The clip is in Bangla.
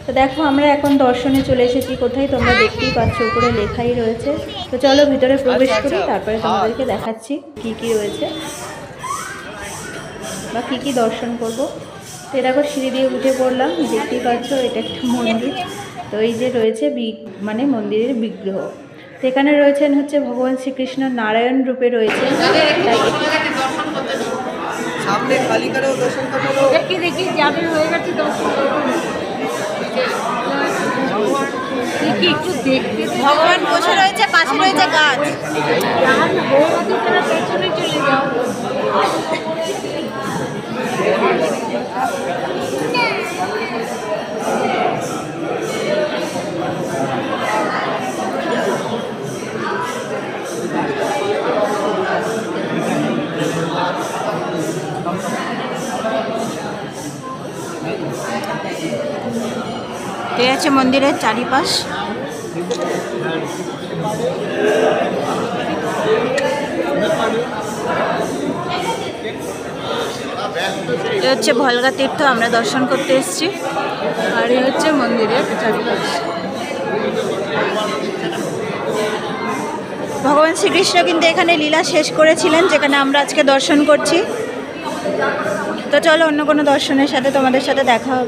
তো দেখো আমরা এখন দর্শনে চলে এসেছি কোথায়, তোমরা দেখতেই পাচ্ছ উপরে লেখাই রয়েছে। তো চলো ভিতরে প্রবেশ করি, তারপরে তোমাদেরকে দেখাচ্ছি কি কি রয়েছে বা কী কী দর্শন করব। তো এরকম সিঁড়ি দিয়ে উঠে পড়লাম, দেখতেই পাচ্ছ এটা একটা মন্দির। তো এই যে রয়েছে মানে মন্দিরের বিগ্রহ। তো এখানে রয়েছেন হচ্ছে ভগবান শ্রীকৃষ্ণ নারায়ণ রূপে রয়েছে। ভগবান বসে রয়েছে, পাশে রয়েছে গাছ। এই আছে মন্দিরের চারিপাশ। এ হচ্ছে ভলগা তীর্থ, আমরা দর্শন করতে এসেছি। আর এই হচ্ছে মন্দিরের চারিপাশ। ভগবান শ্রীকৃষ্ণ কিন্তু এখানে লীলা শেষ করেছিলেন, যেখানে আমরা আজকে দর্শন করছি। তো চলো অন্য কোনো দর্শনের সাথে তোমাদের সাথে দেখা হবে।